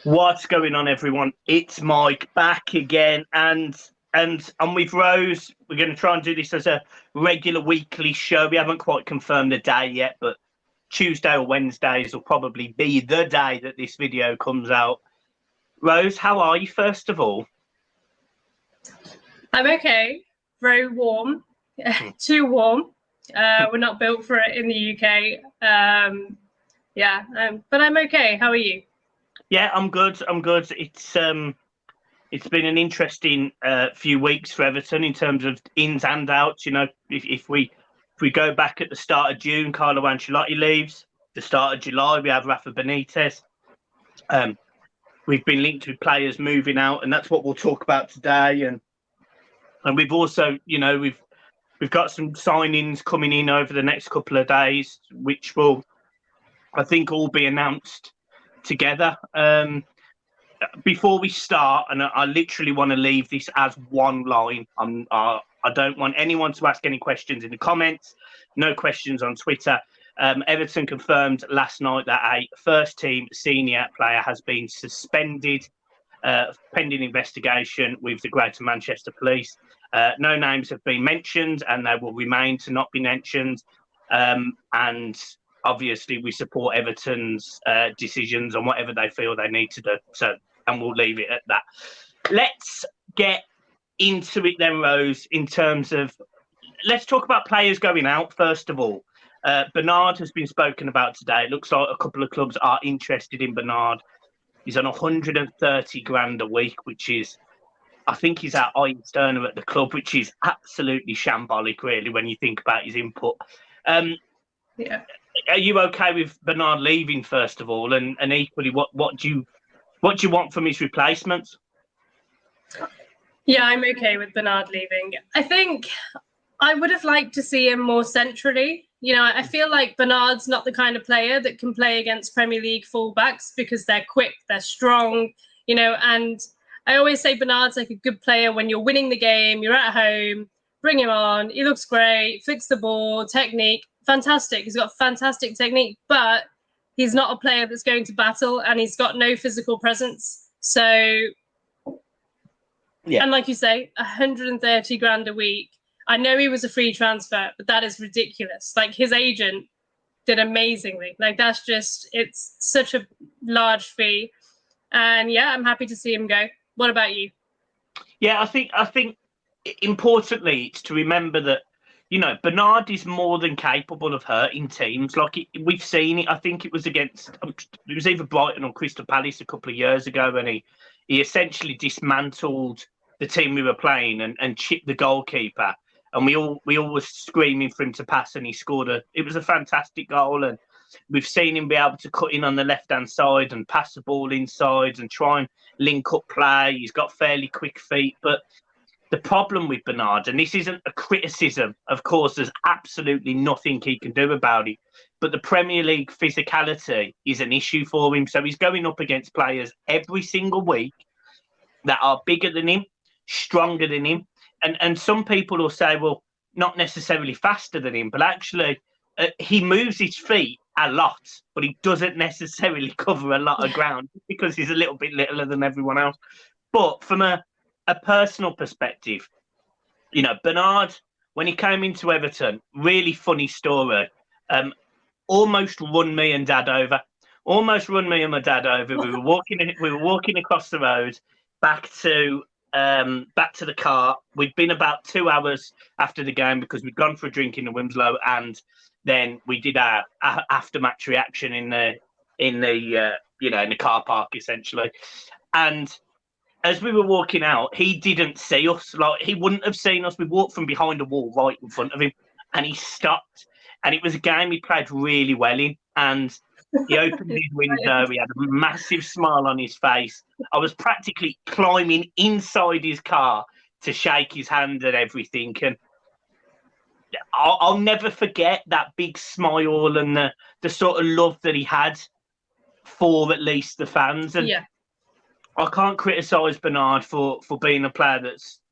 What's going on, everyone? It's Mike back again, and I'm with Rose. We're going to try and do this as a regular weekly show. We haven't quite confirmed the day yet, but Tuesday or Wednesdays will probably be the day that this video comes out. Rose, how are you, first of all? I'm okay. Very warm. Too warm. We're not built for it in the UK. But I'm okay. How are you? Yeah, I'm good. It's been an interesting few weeks for Everton in terms of ins and outs. You know, if we go back at the start of June, Carlo Ancelotti leaves. The start of July, we have Rafa Benitez. We've been linked with players moving out, and that's what we'll talk about today. And we've also, you know, we've got some signings coming in over the next couple of days, which will, I think, all be announced together. Before we start, and I literally want to leave this as one line. I don't want anyone to ask any questions in the comments. No questions on Twitter. Everton confirmed last night that a first-team senior player has been suspended pending investigation with the Greater Manchester Police. No names have been mentioned, and they will remain to not be mentioned. And obviously, we support Everton's decisions on whatever they feel they need to do. So, and we'll leave it at that. Let's get into it then, Rose, in terms of, let's talk about players going out, first of all. Bernard has been spoken about today. It looks like a couple of clubs are interested in Bernard. He's on 130 grand a week, which is, I think he's our highest earner at the club, which is absolutely shambolic, really, when you think about his input. Yeah. Are you okay with Bernard leaving, first of all, and equally, what do you want from his replacements? Yeah, I'm okay with Bernard leaving. I think I would have liked to see him more centrally. You know, I feel like Bernard's not the kind of player that can play against Premier League fullbacks because they're quick, they're strong, you know, and I always say Bernard's like a good player when you're winning the game, you're at home, bring him on, he looks great, flicks the ball, technique, fantastic. He's got fantastic technique, but he's not a player that's going to battle, and he's got no physical presence. So, yeah. And like you say, 130 grand a week. I know he was a free transfer, but that is ridiculous. Like, his agent did amazingly. Like, that's just, it's such a large fee. And yeah, I'm happy to see him go. What about you? Yeah, I think importantly, it's to remember that, you know, Bernard is more than capable of hurting teams. Like, we've seen it. I think it was either Brighton or Crystal Palace a couple of years ago, and he essentially dismantled the team we were playing and chipped the goalkeeper. And we all were screaming for him to pass, and he scored it was a fantastic goal. And we've seen him be able to cut in on the left-hand side and pass the ball inside and try and link up play. He's got fairly quick feet. But the problem with Bernard, and this isn't a criticism, of course, there's absolutely nothing he can do about it, but the Premier League physicality is an issue for him. So he's going up against players every single week that are bigger than him, stronger than him. And some people will say, well, not necessarily faster than him, but actually he moves his feet a lot, but he doesn't necessarily cover a lot of ground because he's a little bit littler than everyone else. But from a personal perspective, you know, Bernard, when he came into Everton, really funny story, almost run me and Dad over. Almost run me and my dad over. We were walking across the road back to the car. We'd been about 2 hours after the game because we'd gone for a drink in the Winslow, and then we did our after-match reaction in the car park, essentially. And as we were walking out, he didn't see us. Like, he wouldn't have seen us. We walked from behind a wall right in front of him, and he stopped. And it was a game he played really well in, and he opened his window. He had a massive smile on his face. I was practically climbing inside his car to shake his hand and everything. And I'll never forget that big smile and the sort of love that he had for at least the fans. And yeah, I can't criticise Bernard for being a player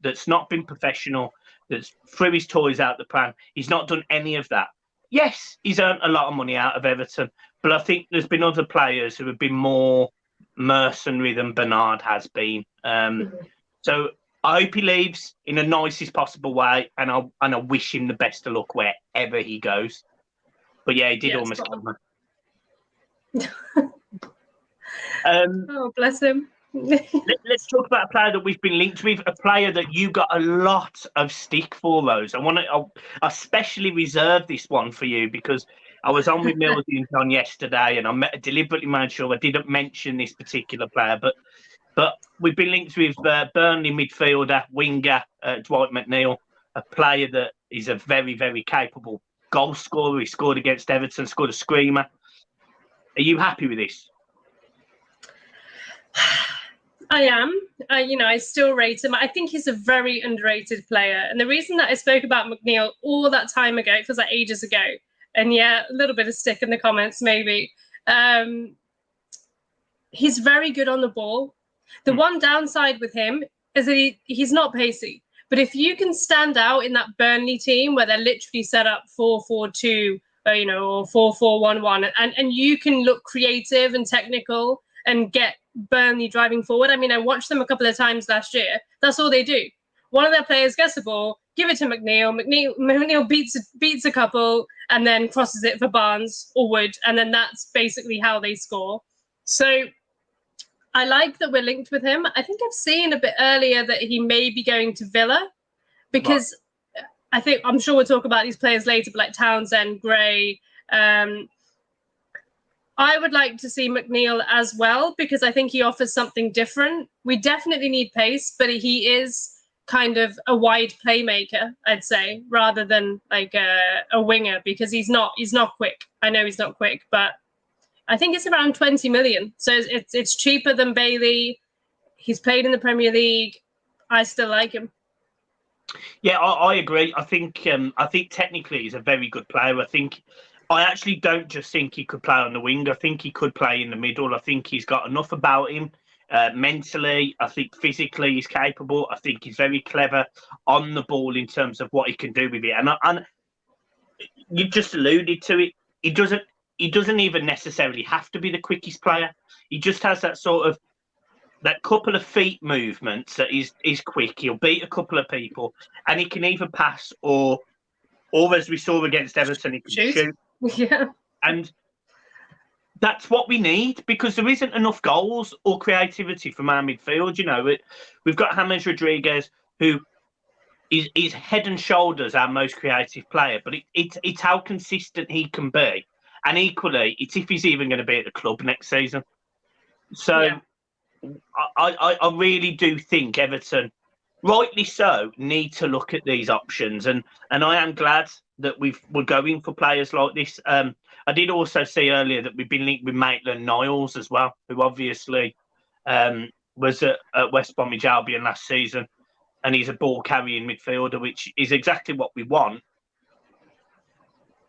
that's not been professional, that's threw his toys out the pram. He's not done any of that. Yes, he's earned a lot of money out of Everton, but I think there's been other players who have been more mercenary than Bernard has been. So I hope he leaves in the nicest possible way, and I wish him the best of luck wherever he goes. But yeah, he did almost kill me. Oh, bless him. Let's talk about a player that we've been linked with, a player that you got a lot of stick for, Rose. I especially reserve this one for you because I was on with Mills and John yesterday, and I deliberately made sure I didn't mention this particular player, but we've been linked with Burnley midfielder, winger, Dwight McNeil, a player that is a very, very capable goal scorer. He scored against Everton, scored a screamer. Are you happy with this? I am. I still rate him. I think he's a very underrated player. And the reason that I spoke about McNeil all that time ago, it feels like ages ago, and yeah, a little bit of stick in the comments maybe. He's very good on the ball. The one downside with him is that he's not pacey. But if you can stand out in that Burnley team where they're literally set up 4-4-2, or 4-4-1-1, and you can look creative and technical and get Burnley driving forward. I mean, I watched them a couple of times last year. That's all they do. One of their players gets the ball, give it to McNeil. McNeil beats a couple and then crosses it for Barnes or Wood, and then that's basically how they score. So I like that we're linked with him. I think I've seen a bit earlier that he may be going to Villa because I'm sure we'll talk about these players later, but like Townsend, Gray. I would like to see McNeil as well because I think he offers something different. We definitely need pace, but he is kind of a wide playmaker, I'd say, rather than like a winger because he's not quick. I know he's not quick, but I think it's around 20 million. So it's cheaper than Bailey. He's played in the Premier League. I still like him. Yeah, I agree. I think technically he's a very good player. I actually don't just think he could play on the wing. I think he could play in the middle. I think he's got enough about him mentally. I think physically he's capable. I think he's very clever on the ball in terms of what he can do with it. And you just alluded to it. He doesn't even necessarily have to be the quickest player. He just has that couple of feet movements that is quick. He'll beat a couple of people, and he can either pass or as we saw against Everton, he can shoot. Yeah. And that's what we need because there isn't enough goals or creativity from our midfield. We've got James Rodriguez, who is head and shoulders our most creative player, but it's how consistent he can be. And equally, it's if he's even going to be at the club next season. So yeah. I really do think Everton, rightly so, need to look at these options. And I am glad that we're going for players like this. I did also see earlier that we've been linked with Maitland-Niles as well, who obviously was at West Bromwich Albion last season. And he's a ball-carrying midfielder, which is exactly what we want.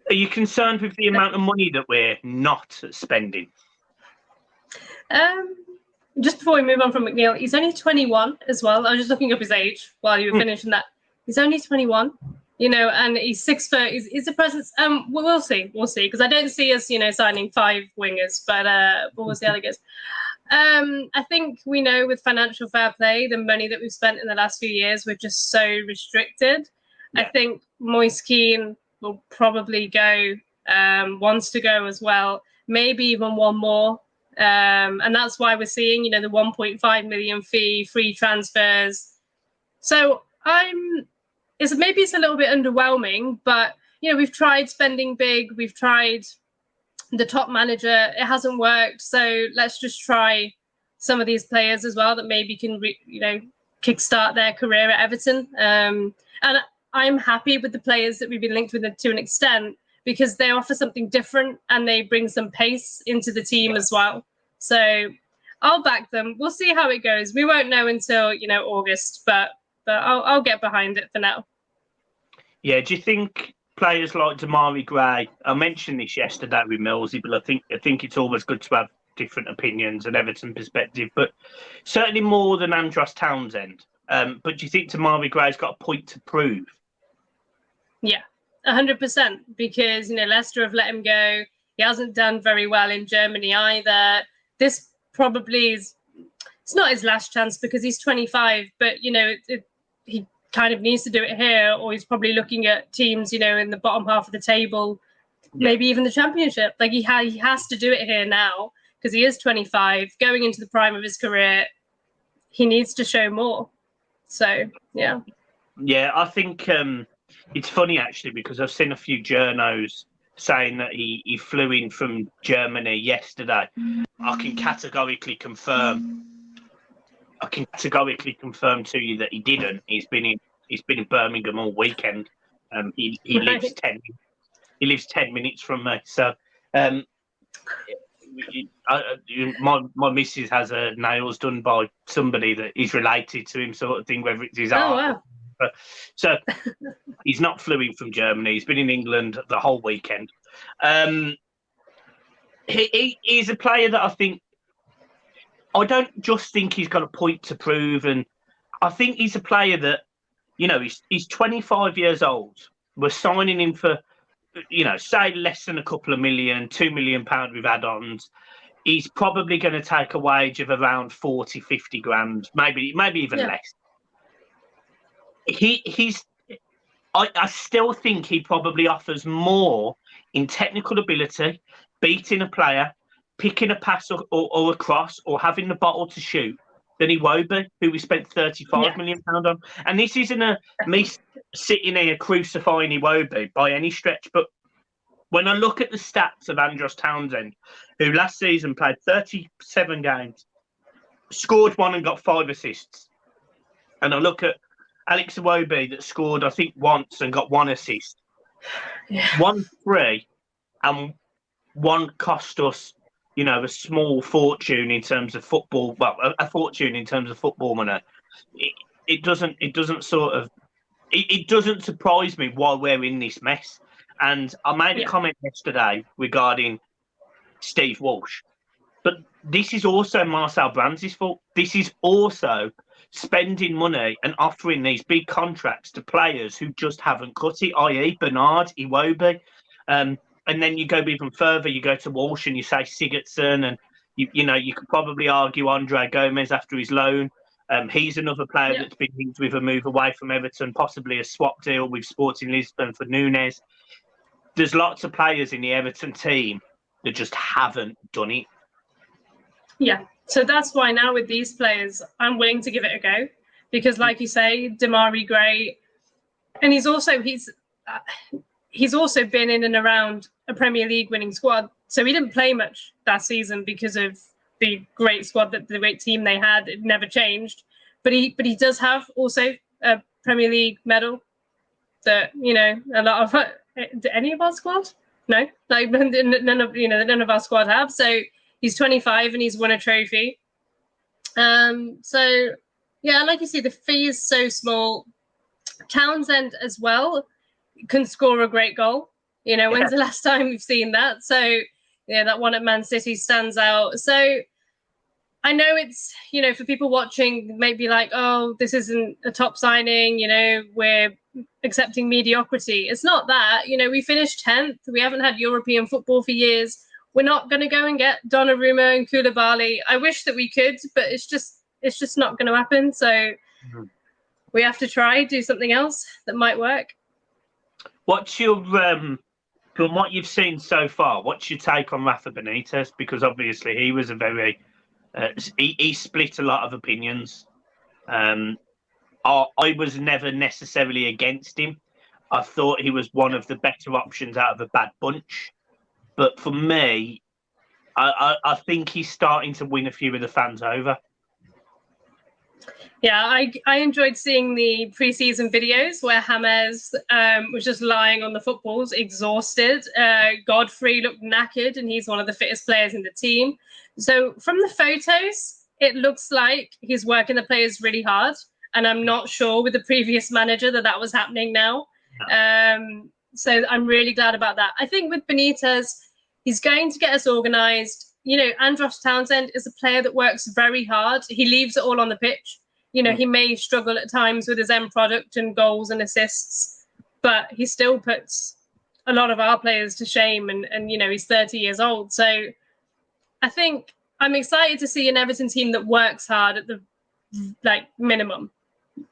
Are you concerned with the amount of money that we're not spending? Just before we move on from McNeil, he's only 21 as well. I was just looking up his age while you were finishing that. He's only 21, and he's 6 foot. He's a presence. We'll see, because I don't see us, signing 5 wingers, but we'll see how it goes. I think we know with financial fair play, the money that we've spent in the last few years, we're just so restricted. Yeah. I think Moise Kean will probably go, wants to go as well, maybe even one more. And that's why we're seeing, the 1.5 million fee, free transfers. So it's a little bit underwhelming, but, we've tried spending big. We've tried the top manager. It hasn't worked. So let's just try some of these players as well that maybe can, kickstart their career at Everton. And I'm happy with the players that we've been linked with to an extent because they offer something different and they bring some pace into the team as well. So I'll back them. We'll see how it goes. We won't know until, August, but I'll get behind it for now. Yeah, do you think players like Damari Gray, I mentioned this yesterday with Millsy, but I think it's always good to have different opinions and Everton perspective, but certainly more than Andros Townsend. But do you think Damari Gray's got a point to prove? Yeah, 100%, because, Leicester have let him go. He hasn't done very well in Germany either. This probably is. It's not his last chance because he's 25, but he kind of needs to do it here, or he's probably looking at teams, in the bottom half of the table, maybe even the Championship. Like he has to do it here now because he is 25, going into the prime of his career. He needs to show more. So yeah. Yeah, I think it's funny actually because I've seen a few journos saying that he flew in from Germany yesterday. I can categorically confirm to you that he didn't. He's been in Birmingham all weekend. He lives 10 minutes from me. So my missus has her nails done by somebody that is related to him, sort of thing, whether it's his art. Wow. So he's not flew in from Germany. He's been in England the whole weekend. He's a player that I don't just think he's got a point to prove, and I think he's a player that, he's 25 years old. We're signing him for, say less than a couple of million, £2 million with add-ons. He's probably going to take a wage of around 40, 50 grand, maybe even less. I still think he probably offers more in technical ability, beating a player, picking a pass or a cross, or having the bottle to shoot than Iwobi, who we spent £35 million on. And this isn't me sitting here crucifying Iwobi by any stretch, but when I look at the stats of Andros Townsend, who last season played 37 games, scored 1 and got 5 assists, and I look at Alex Iwobi that scored, I think, once and got 1 assist. 1 free and 1 cost us, a small fortune in terms of football. Well, a fortune in terms of football money. It doesn't surprise me why we're in this mess. And I made a comment yesterday regarding Steve Walsh, but this is also Marcel Brands' fault. This is also spending money and offering these big contracts to players who just haven't cut it, i.e. Bernard, Iwobi. And then you go even further, you go to Walsh and you say Sigurdsson, and you could probably argue Andre Gomez after his loan. He's another player that's been linked with a move away from Everton, possibly a swap deal with Sporting Lisbon for Nunes. There's lots of players in the Everton team that just haven't done it. Yeah. So that's why now with these players, I'm willing to give it a go because, like you say, Damari Gray, and he's also been in and around a Premier League winning squad. So he didn't play much that season because of the great squad that the great team they had. It never changed, but he does have also a Premier League medal that a lot of any of our squad none of our squad have. So he's 25 and he's won a trophy. So yeah, like you see, the fee is so small. Townsend as well can score a great goal. When's the last time we've seen that? So yeah, that one at Man City stands out. So I know it's, for people watching, maybe like, oh, this isn't a top signing, we're accepting mediocrity. It's not that. We finished 10th. We haven't had European football for years. We're not going to go and get Donnarumma and Koulibaly. I wish that we could, but it's just not going to happen. So we have to do something else that might work. What's your from what you've seen so far? What's your take on Rafa Benitez? Because obviously he was a very he split a lot of opinions. I was never necessarily against him. I thought he was one of the better options out of a bad bunch. But for me, I think he's starting to win a few of the fans over. Yeah, I enjoyed seeing the pre-season videos where James was just lying on the footballs, exhausted. Godfrey looked knackered, and he's one of the fittest players in the team. So from the photos, it looks like he's working the players really hard. And I'm not sure with the previous manager that was happening now. No. So I'm really glad about that. I think with Benitez, he's going to get us organised. Andros Townsend is a player that works very hard. He leaves it all on the pitch. He may struggle at times with his end product and goals and assists, but he still puts a lot of our players to shame. And he's 30 years old. So I think I'm excited to see an Everton team that works hard at the minimum.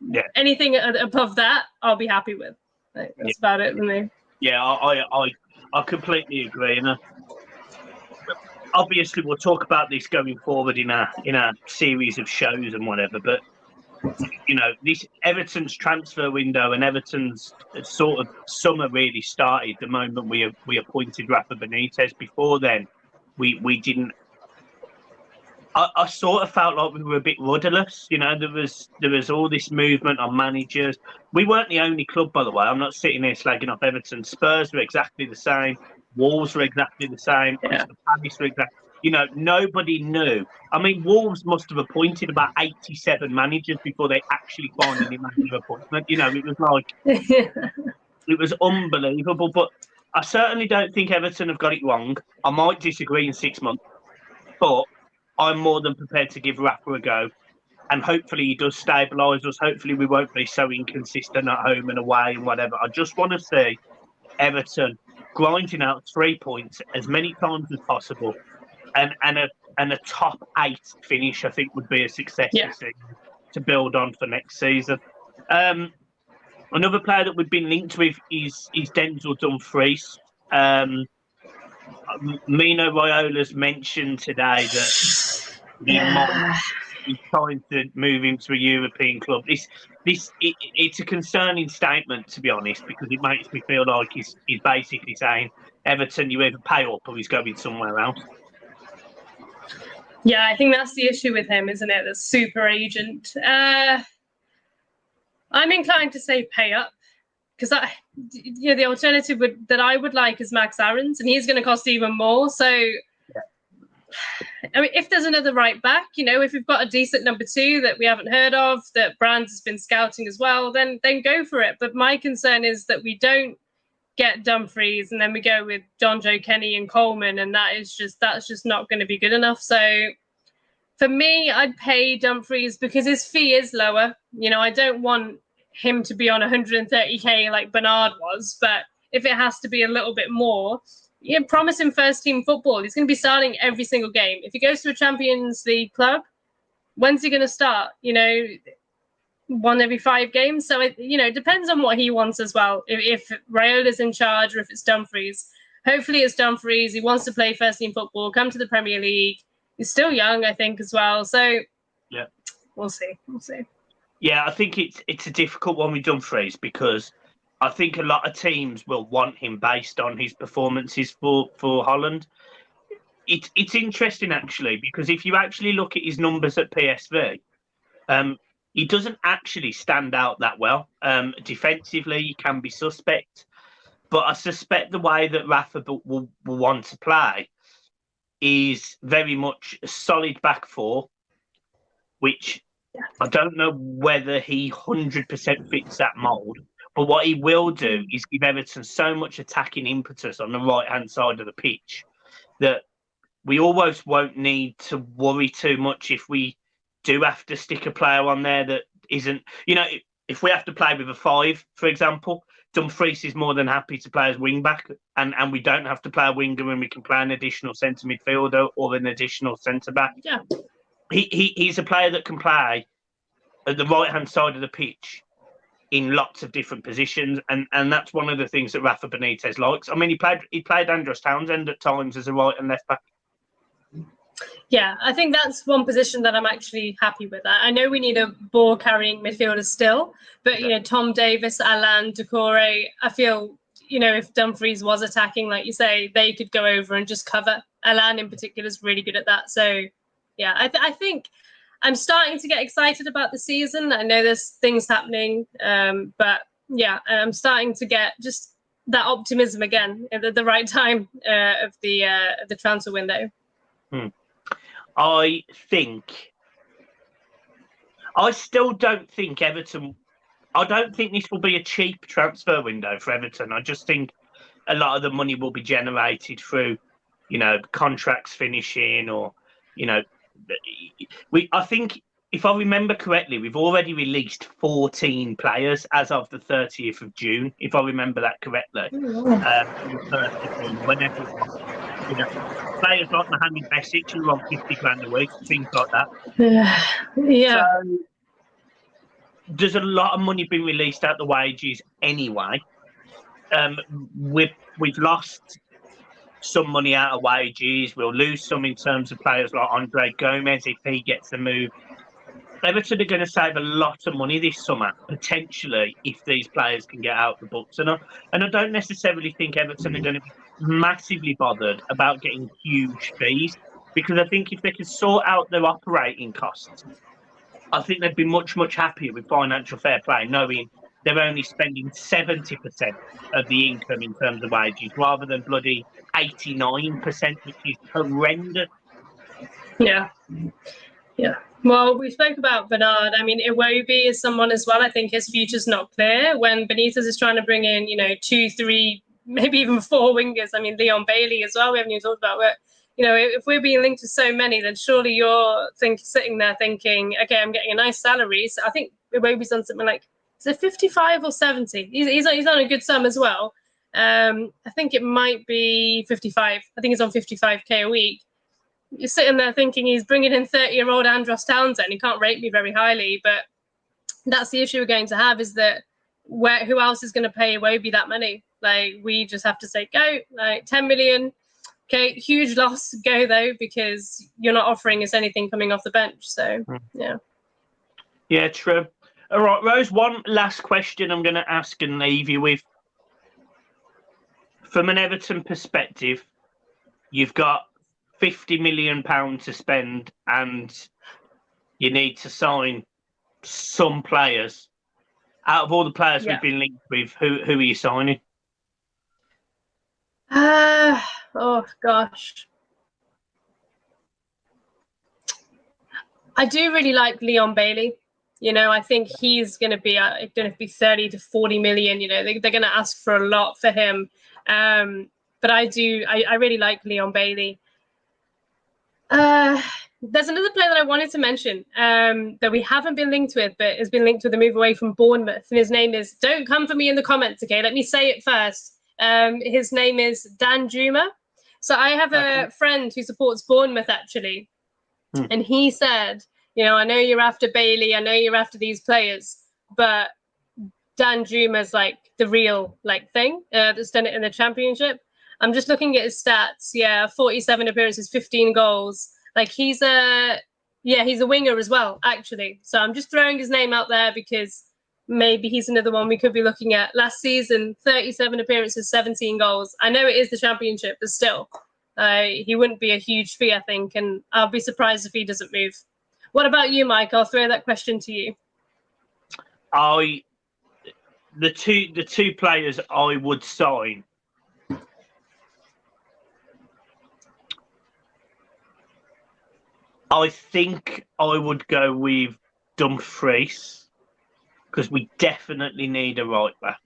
Yeah. Anything above that, I'll be happy with. That's about it for me. Yeah, I completely agree. And obviously, we'll talk about this going forward in a series of shows and whatever. But this Everton's transfer window and Everton's sort of summer really started the moment we appointed Rafa Benitez. Before then, we didn't. I sort of felt like we were a bit rudderless. There was all this movement on managers. We weren't the only club, by the way. I'm not sitting here slagging off Everton. Spurs were exactly the same. Wolves were exactly the same. Yeah. Palace were exactly. Nobody knew. I mean, Wolves must have appointed about 87 managers before they actually finally made an appointment. It was like it was unbelievable. But I certainly don't think Everton have got it wrong. I might disagree in 6 months, but I'm more than prepared to give Rafa a go. And hopefully he does stabilise us. Hopefully we won't be so inconsistent at home and away and whatever. I just want to see Everton grinding out 3 points as many times as possible. And a top 8 finish, I think, would be a success to build on for next season. Another player that we've been linked with is Denzel Dumfries. Mino Raiola's mentioned today that he's trying to move him to a European club. It's a concerning statement, to be honest, because it makes me feel like he's basically saying, Everton, you either pay up or he's going somewhere else. Yeah, I think that's the issue with him, isn't it? The super agent. I'm inclined to say pay up, because the alternative that I would like is Max Aarons, and he's going to cost even more. So, I mean, if there's another right back, if we've got a decent number 2 that we haven't heard of, that Brands has been scouting as well, then go for it. But my concern is that we don't get Dumfries and then we go with John Joe Kenny and Coleman, and that's just not going to be good enough. So for me, I'd pay Dumfries because his fee is lower. I don't want him to be on 130k like Bernard was, but if it has to be a little bit more, promise him first team football. He's going to be starting every single game. If he goes to a Champions League club, when's he going to start? One every 5 games. So it depends on what he wants as well. If Raiola's in charge or if it's Dumfries. Hopefully it's Dumfries. He wants to play first team football, come to the Premier League. He's still young, I think, as well. So yeah, we'll see. Yeah, I think it's a difficult one with Dumfries because I think a lot of teams will want him based on his performances for Holland. It's interesting actually, because if you actually look at his numbers at PSV, he doesn't actually stand out that well. Defensively, he can be suspect, but I suspect the way that Rafa will want to play is very much a solid back 4, which I don't know whether he 100% fits that mould. But what he will do is give Everton so much attacking impetus on the right-hand side of the pitch that we almost won't need to worry too much if we do have to stick a player on there that isn't, if we have to play with a 5, for example, Dumfries is more than happy to play as wing-back, and we don't have to play a winger and we can play an additional centre midfielder or an additional centre-back. Yeah. He's a player that can play at the right-hand side of the pitch in lots of different positions, and that's one of the things that Rafa Benitez likes. I mean, he played Andros Townsend at times as a right and left back. Yeah, I think that's one position that I'm actually happy with. I know we need a ball-carrying midfielder still, but Tom Davis, Alan, Doucouré, I feel if Dumfries was attacking, like you say, they could go over and just cover. Alan in particular is really good at that. So yeah, I think I'm starting to get excited about the season. I know there's things happening, but yeah, I'm starting to get just that optimism again at the right time of the transfer window. I still don't think Everton. I don't think this will be a cheap transfer window for Everton. I just think a lot of the money will be generated through, contracts finishing or, I think if I remember correctly, we've already released 14 players as of the 30th of June, if I remember that correctly. Whenever You know, players like Mohamed Besic who are on 50 grand a week, things like that. Yeah. So there's a lot of money being released out the wages anyway. We've lost some money out of wages. We'll lose some in terms of players like Andre Gomez if he gets a move. Everton are going to save a lot of money this summer, potentially, if these players can get out the books. And I don't necessarily think Everton are going to be massively bothered about getting huge fees, because I think if they can sort out their operating costs, I think they'd be much, much happier with financial fair play, knowing they're only spending 70% of the income in terms of wages, rather than bloody 89%, which is horrendous. Yeah. Well, we spoke about Bernard. I mean, Iwobi is someone as well. I think his future's not clear. When Benitez is trying to bring in, 2, 3, maybe even 4 wingers. I mean, Leon Bailey as well. We haven't even talked about it. If we're being linked to so many, then surely you're sitting there thinking, okay, I'm getting a nice salary. So I think Iwobi's done something like, is it 55 or 70? He's on a good sum as well. I think it might be 55. I think he's on 55k a week. You're sitting there thinking he's bringing in 30-year-old Andros Townsend. He can't rate me very highly, but that's the issue we're going to have, is that who else is going to pay Iwobi that money? Like, we just have to say, go, like 10 million. Okay, huge loss, go though, because you're not offering us anything coming off the bench. So, yeah. Yeah, true. All right, Rose, one last question I'm going to ask and leave you with. From an Everton perspective, you've got £50 million to spend and you need to sign some players. Out of all the players we've been linked with, who are you signing? Oh gosh, I do really like Leon Bailey. I think he's going to be 30 to 40 million. They're going to ask for a lot for him. But I really like Leon Bailey. There's another player that I wanted to mention that we haven't been linked with, but has been linked with a move away from Bournemouth. And his name is, don't come for me in the comments, okay? Let me say it first. His name is Dan Juma. So I have a friend who supports Bournemouth, actually. And he said, I know you're after Bailey. I know you're after these players, but Dan Juma's like the real thing that's done it in the Championship. I'm just looking at his stats. Yeah, 47 appearances, 15 goals. He's a winger as well, actually. So I'm just throwing his name out there because maybe he's another one we could be looking at. Last season, 37 appearances, 17 goals. I know it is the Championship, but still, he wouldn't be a huge fee, I think, and I'll be surprised if he doesn't move. What about you, Mike? I'll throw that question to you. The two players I would sign. I think I would go with Dumfries, because we definitely need a right back.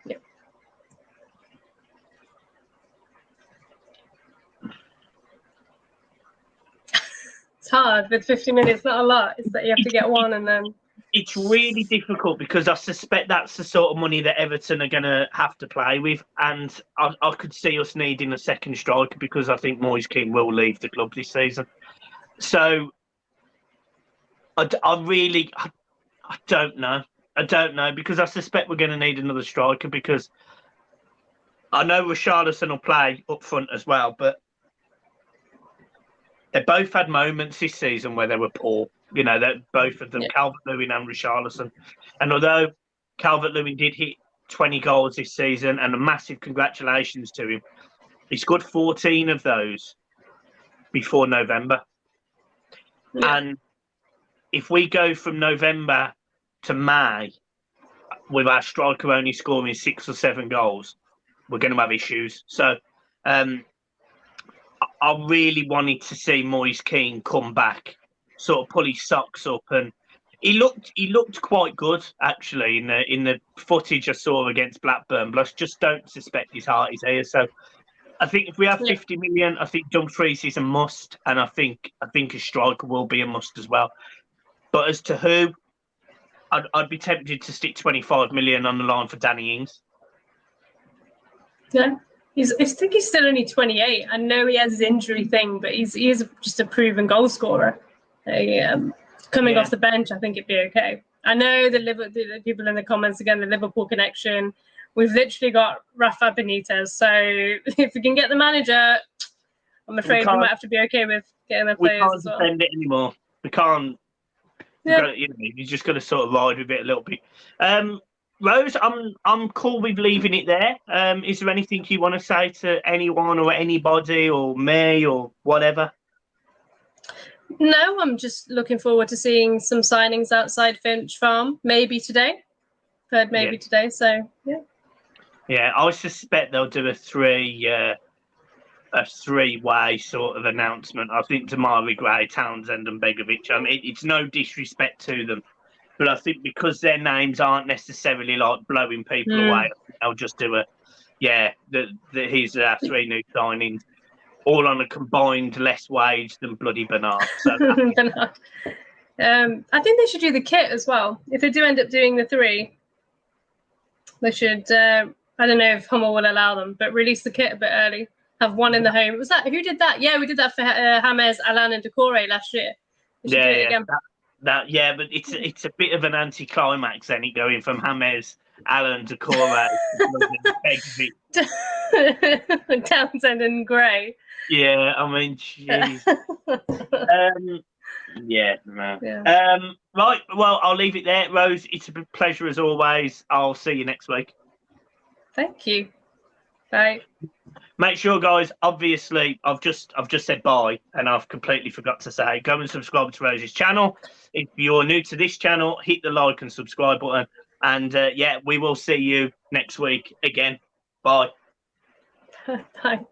Yeah. It's hard with 50 minutes, not a lot. It's that you have to get one and then... It's really difficult because I suspect that's the sort of money that Everton are going to have to play with. And I could see us needing a second striker because I think Moise Kean will leave the club this season. So I don't know. I don't know, because I suspect we're going to need another striker, because I know Richarlison will play up front as well, but they both had moments this season where they were poor. That both of them, Calvert-Lewin and Richarlison. And although Calvert-Lewin did hit 20 goals this season, and a massive congratulations to him, he scored 14 of those before November. Yeah. And if we go from November to May with our striker only scoring 6 or 7 goals, we're going to have issues. So I really wanted to see Moise Kean come back, sort of pull his socks up, and he looked quite good actually in the footage I saw against Blackburn, but I just don't suspect his heart is here. So I think if we have 50 million, I think Dumfries is a must, and I think a striker will be a must as well. But as to who, I'd be tempted to stick 25 million on the line for Danny Ings. Yeah, I think he's still only 28. I know he has his injury thing, but he is just a proven goal scorer. Coming off the bench, I think it'd be okay. I know the people in the comments again, the Liverpool connection. We've literally got Rafa Benitez. So if we can get the manager, I'm afraid we might have to be okay with getting the players as well. We can't defend it anymore. We can't. Yeah. You just got to sort of ride with it a little bit. Rose, I'm cool with leaving it there. Is there anything you want to say to anyone or anybody or me or whatever? No, I'm just looking forward to seeing some signings outside Finch Farm. Maybe today. Heard maybe today. So yeah. Yeah, I suspect they'll do a three-way sort of announcement. I think Damari Gray, Townsend, and Begovic. I mean, it's no disrespect to them, but I think because their names aren't necessarily like blowing people away, I'll just do here's our 3 new signings, all on a combined less wage than bloody Bernard. So Bernard. I think they should do the kit as well. If they do end up doing the 3, they should. I don't know if Hummel will allow them, but release the kit a bit early. Have one in the home. Was that who did that? Yeah, we did that for James, Alan, and Decore last year. We should do it again. But it's a bit of an anticlimax, then it going from James, Alan, Decore, Townsend and Gray. Yeah, I mean, jeez. Right, well, I'll leave it there, Rose. It's a pleasure as always. I'll see you next week. Thank you. Bye. Make sure, guys, obviously, I've just said bye, and I've completely forgot to say, go and subscribe to Rose's channel. If you're new to this channel, hit the like and subscribe button. And, we will see you next week again. Bye. Bye.